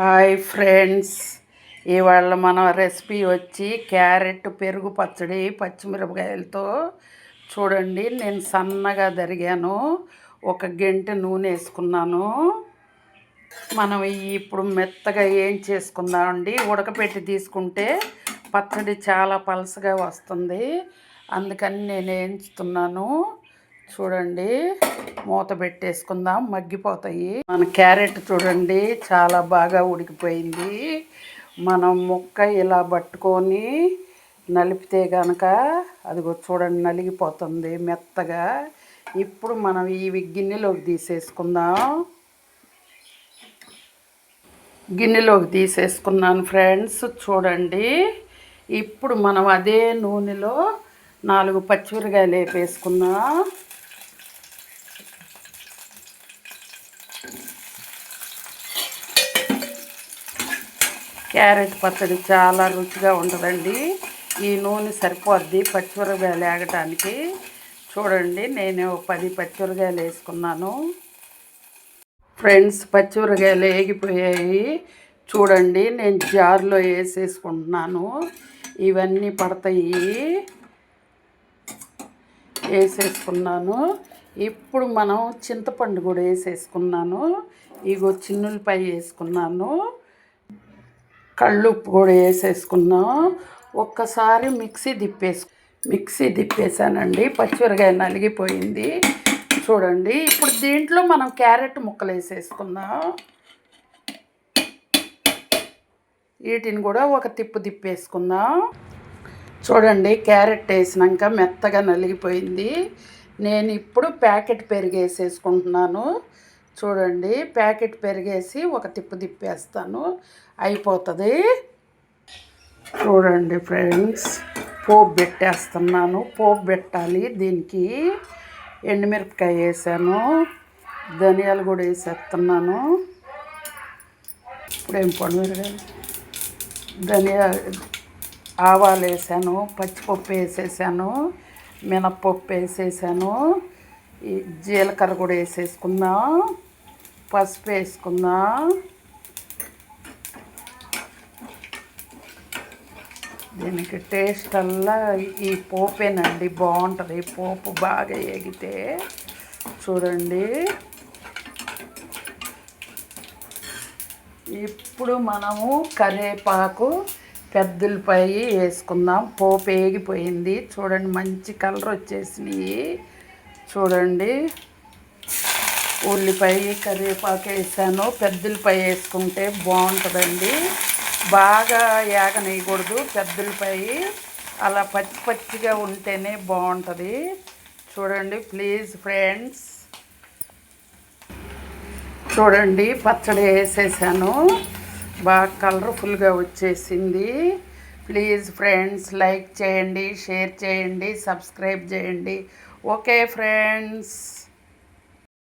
Hi friends, ఇవాళ మన recipe వచ్చి క్యారెట్ పెరుగు పచ్చడి పచ్చిమిరపకాయలతో. చూడండి, నేను సన్నగా తరిగాను, ఒక గంట నూనె వేసుకున్నాను. మనం ఇప్పుడు మెత్తగా ఏం చేసుకుందామండి, ఉడకపెట్టి తీసుకుంటే పచ్చడి చాలా పలసగా వస్తుంది. అందుకని నేను వేయించుతున్నాను. చూడండి, మూత పెట్టేసుకుందాం, మగ్గిపోతాయి. మన క్యారెట్ చూడండి చాలా బాగా ఉడికిపోయింది. మనం ముక్క ఇలా పట్టుకొని నలిపితే కనుక అదిగో చూడండి నలిగిపోతుంది మెత్తగా. ఇప్పుడు మనం ఇవి గిన్నెలోకి తీసేసుకుందాం. గిన్నెలోకి తీసేసుకున్నాను ఫ్రెండ్స్. చూడండి, ఇప్పుడు మనం అదే నూనెలో 4 పచ్చిమిరకాయలు వేపేసుకుందాం. క్యారెట్ పచ్చడి చాలా రుచిగా ఉంటుందండి. ఈ నూనె సరిపోద్ది పచ్చిమిరకాయలు వేగటానికి. చూడండి, నేను 10 పచ్చిమిరకాయలు వేసుకున్నాను. ఫ్రెండ్స్, పచ్చిమిరకాయలు వేగిపోయాయి. చూడండి, నేను జార్లో వేసేసుకుంటున్నాను. ఇవన్నీ పడతాయి, వేసేసుకున్నాను. ఇప్పుడు మనం చింతపండు కూడా వేసేసుకున్నాను. ఇగో చిన్నులపై వేసుకున్నాను, కళ్ళుప్పు కూడా వేసేసుకున్నాం. ఒక్కసారి మిక్సీ తిప్పేసానండి. పచ్చిమిరకాయ నలిగిపోయింది. చూడండి, ఇప్పుడు దీంట్లో మనం క్యారెట్ ముక్కలు వేసేసుకుందాం. వీటిని కూడా ఒక తిప్పేసుకుందాం. చూడండి, క్యారెట్ వేసినాక మెత్తగా నలిగిపోయింది. నేను ఇప్పుడు ప్యాకెట్ పెరుగు వేసేసుకుంటున్నాను. చూడండి, ప్యాకెట్ పెరిగేసి ఒక తిప్పేస్తాను, అయిపోతుంది. చూడండి ఫ్రెండ్స్, పోపు పెట్టేస్తున్నాను. పోపు పెట్టాలి. దీనికి ఎండుమిరపకాయ వేసాను, ధనియాలు కూడా వేసేస్తున్నాను. ఇప్పుడేం పండుమిరకాయ, ఆవాలు వేసాను, పచ్చిపప్పు వేసేసాను, మినప్పప్పు వేసేసాను, ఈ జీలకర్ర కూడా వేసేసుకుందాం, పసుపు వేసుకుందాం. దీనికి టేస్ట్ అల్లా ఈ పోపేనండి బాగుంటుంది. పోపు బాగా వేగితే చూడండి. ఇప్పుడు మనము కరివేపాకు, పెద్దలపాయి వేసుకుందాం. పోపు వేగిపోయింది. చూడండి, మంచి కలర్ వచ్చేసినాయి. చూడండి, ఉల్లిపాయ, కరివేపాకు వేసాను. పెద్దలపాయ వేసుకుంటే బాగుంటుందండి. బాగా ఏగనేయకూడదు పెద్దలపాయ, అలా పచ్చిగా ఉంటేనే బాగుంటుంది. చూడండి ప్లీజ్ ఫ్రెండ్స్. చూడండి, పచ్చడి వేసేసాను, బాగా కలర్ఫుల్గా వచ్చేసింది. ప్లీజ్ ఫ్రెండ్స్, లైక్ చేయండి, షేర్ చేయండి, సబ్స్క్రైబ్ చేయండి. Okay friends.